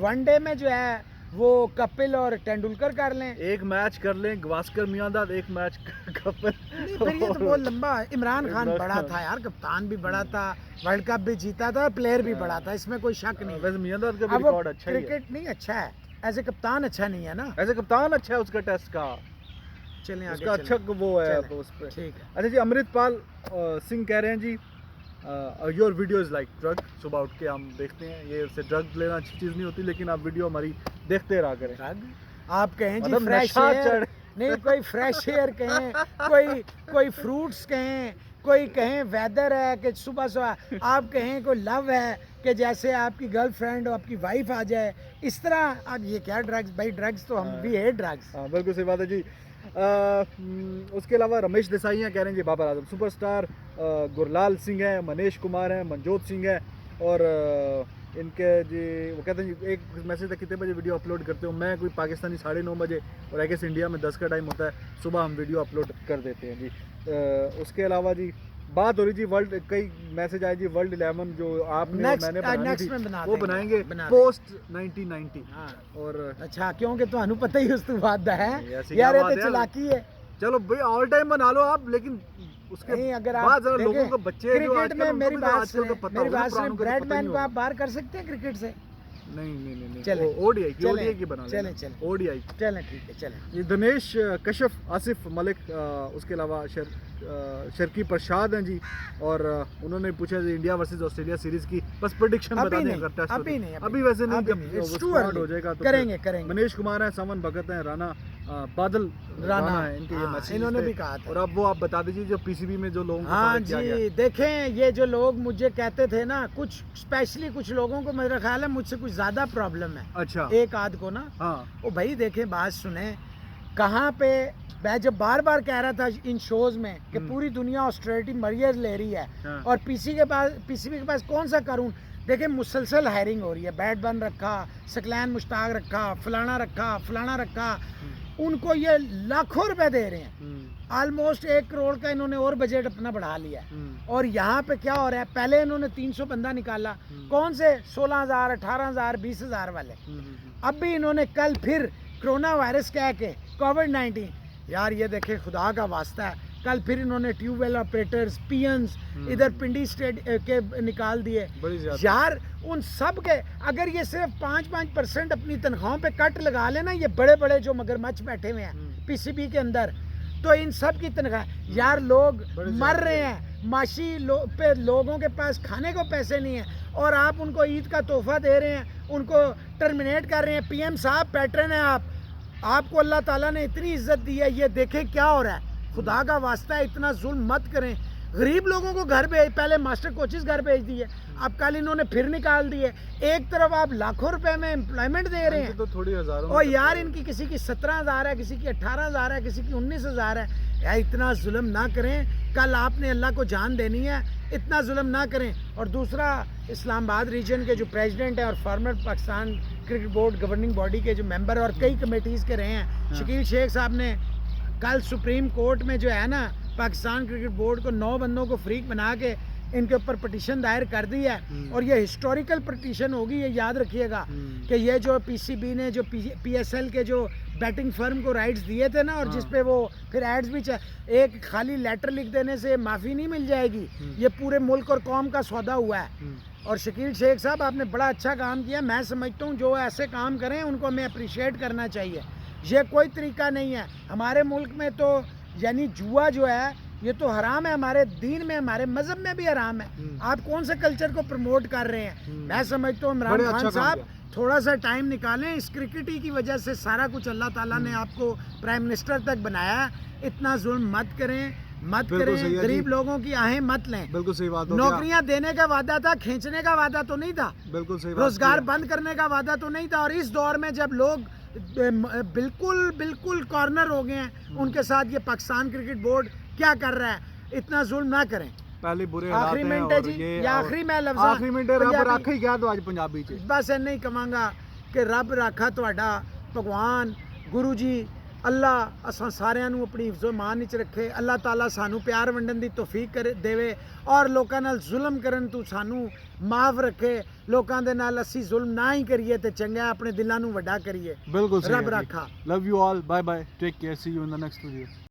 वनडे में जो है वो कपिल और तेंदुलकर कर लें, एक मैच कर लें गवास्कर मियांदाद, एक मैच कपिल। नहीं, फिर ये तो बहुत लंबा। इमरान खान बड़ा था यार, कप्तान भी बड़ा था, वर्ल्ड कप भी जीता था, प्लेयर भी बड़ा था, इसमें कोई शक नहीं। वैसे मियांदाद का भी रिकॉर्ड अच्छा है, क्रिकेट नहीं अच्छा है, एज ए कप्तान अच्छा नहीं है ना, एज ए कप्तान अच्छा है उसका टेस्ट का, चलें आगे, उसका अच्छा वो है उस पे। ठीक है। अच्छा जी, अमृतपाल सिंह कह रहे हैं जी, your video is like drug. सुबह उठ के हम देखते हैं, ये उससे ड्रग लेना अच्छी चीज़ नहीं होती, लेकिन आप वीडियो हमारी देखते रहा करें। आप कहें जी फ्रेश एयर, नहीं कोई फ्रेश एयर कहें, कोई फ्रूट्स कहें, कोई कहें वेदर है कि सुबह सुबह, आप कहें कोई लव है कि जैसे आपकी गर्लफ्रेंड और आपकी वाइफ आ जाए, इस तरह आप ये क्या ड्रग्स? भाई ड्रग्स तो हम भी है ड्रग्स। हाँ बिल्कुल सही बात है जी। उसके अलावा रमेश देसाई हैं, कह रहे हैं जी बाबर आजम सुपरस्टार, गुरलाल सिंह है, मनीष कुमार है, मनजोत सिंह है, और इनके जी वो कहते हैं जी, एक मैसेज था कितने बजे वीडियो अपलोड करते हो? मैं कोई पाकिस्तानी 9:30 बजे, और आई गेस इंडिया में 10 का टाइम होता है, सुबह हम वीडियो अपलोड कर देते हैं जी। उसके अलावा जी बात हो रही जी वर्ल्ड, कई मैसेज आए जी वर्ल्ड 11 जो आपने मैंने बनानी थी, वो बनाएंगे पोस्ट 1990। और अच्छा, क्योंकि तुम्हें पता ही उस बात दा है यार, ये तो चलाकी है। चलो भाई ऑल टाइम बना लो आप, लेकिन उसके नहीं, अगर आप लोगों को बच्चे क्रिकेट में मेरी बात सुने, ब्रैडमैन को आप बाहर कर सकते हैं क्रिकेट से? नहीं, चले ओडीआई की बना लें, चलें ओडीआई, चलें ठीक है, चलें। ये दिनेश कश्यप, आसिफ मलिक, उसके अलावा शर्की प्रसाद हैं जी, और उन्होंने पूछा जी इंडिया वर्सेस ऑस्ट्रेलिया सीरीज की बस प्रेडिक्शन बता दें। अगर टेस्ट अभी वैसे नहीं, जब स्टार्ट हो जाएगा तो करेंगे। मनीष कुमार है, समन भगत है, राणा बादल राणा है, इनके ये मैसेज इन्होंने भी कहा था। और अब वो आप बता दीजिए जो पीसीबी में जो लोगों को, हाँ जी देखें, ये जो लोग मुझे कहते थे ना, कुछ स्पेशली कुछ लोगों को मेरा ख्याल है मुझसे कुछ ज्यादा प्रॉब्लम है। अच्छा, एक आध को ना, हाँ वो भाई देखें, बात सुने, कहाँ पे मैं जब बार बार कह रहा था इन शोज में कि पूरी दुनिया ऑस्ट्रेलिटी मरियर्स ले रही है, और पीसीबी के पास कौन सा कानून? देखिए मुसलसल हायरिंग हो रही है, बैट बन रखा, सकलैन मुश्ताक रखा, फलाना रखा, उनको ये लाखों रुपए दे रहे हैं। ऑलमोस्ट 1 करोड़ का इन्होंने और बजट अपना बढ़ा लिया है। और यहाँ पे क्या हो रहा है, पहले इन्होंने 300 बंदा निकाला, कौन से 16,000 18,000 20,000 वाले, अब भी इन्होंने कल फिर कोरोना वायरस कह के कोविड-19, यार ये देखे खुदा का वास्ता है, कल फिर इन्होंने ट्यूबवेल ऑपरेटर्स, पियंस इधर पिंडी स्टेट के निकाल दिए यार। उन सब के अगर ये सिर्फ 5% अपनी तनख्वाहों पे कट लगा लेना, ये बड़े बड़े जो मगरमच्छ बैठे हुए हैं पीसीबी के अंदर, तो इन सब की तनख्वाह, यार लोग मर रहे हैं, माशी पे लोगों के पास खाने को पैसे नहीं है, और आप उनको ईद का तोहफा दे रहे हैं, उनको टर्मिनेट कर रहे हैं। पीएम साहब पैटर्न है आप, आपको अल्लाह ताला ने इतनी इज्जत दी है, ये देखें क्या हो रहा है। खुदा का वास्ता है इतना जुल्म मत करें। गरीब लोगों को घर भेज, पहले मास्टर कोचेस घर भेज दिए, अब कल इन्होंने फिर निकाल दिए। एक तरफ आप लाखों रुपए में एम्प्लॉयमेंट दे रहे हैं,
तो थोड़ी हजारों,
और यार इनकी किसी की 17,000 है, किसी की 18,000 है, किसी की 19,000 है। यार इतना जुल्म ना करें, कल आपने अल्लाह को जान देनी है, इतना जुल्म ना करें। और दूसरा, इस्लामाबाद रीजन के जो प्रेसिडेंट हैं और farmer Pakistan cricket board governing body के जो मेंबर और कई कमेटीज़ के रहे हैं, शकील शेख साहब ने कल सुप्रीम कोर्ट में जो है ना, पाकिस्तान क्रिकेट बोर्ड को 9 बंदों को फ्रीक बना के इनके ऊपर पटिशन दायर कर दी है, और ये हिस्टोरिकल पटिशन होगी। ये याद रखिएगा कि ये जो पीसीबी ने जो पीएसएल के जो बैटिंग फर्म को राइट्स दिए थे ना, और जिस पे वो फिर एड्स भी एक खाली लेटर लिख देने से माफ़ी नहीं मिल जाएगी, ये पूरे मुल्क और कौम का सौदा हुआ है। और शकील शेख साहब आपने बड़ा अच्छा काम किया, मैं समझता हूँ जो ऐसे काम करें उनको हमें अप्रिशिएट करना चाहिए। ये कोई तरीका नहीं है हमारे मुल्क में, तो यानी जुआ जो है ये तो हराम है, हमारे दीन में, हमारे मजहब में भी हराम है। आप कौन से कल्चर को प्रमोट कर रहे हैं? मैं समझता हूँ इमरान खान साहब थोड़ा सा टाइम निकालें, इस क्रिकेट की वजह से सारा कुछ अल्लाह ताला ने आपको प्राइम मिनिस्टर तक बनाया है, इतना जुल्म मत करें, गरीब लोगों की आहें मत लें।
बिल्कुल सही बात।
नौकरियां देने का वादा था, खींचने का वादा तो नहीं था।
बिल्कुल सही।
रोजगार बंद करने का वादा तो नहीं था। और इस दौर में जब लोग बिल्कुल कॉर्नर हो गए हैं, उनके साथ ये पाकिस्तान क्रिकेट बोर्ड क्या कर रहा है? इतना जुल्म ना करें।
पहले बुरे
आखिरी मिनट है जी, ये आखिरी मैं लफ्ज़
आखिरी मिनट रब राखा ही क्या तो आज पंजाबी च
बस नहीं कहांगा कि रब राखा तुहाडा, भगवान गुरु जी अल्लाह असां सारिਆਂ ਨੂੰ अपनी हिफ्ज़ो मान विच रखे। अल्लाह ताला सानू प्यार वंडन दी तौफीक कर देवे, और लोकां नाल जुल्म करन तू सानू माफ रखे। लोकां दे नाल असी जुल्म ना ही करिए ते चंगा अपने दिलां नू वड्डा करिए।
बिल्कुल
रब राखा।
Love you all, bye bye, take care, see you in the next video.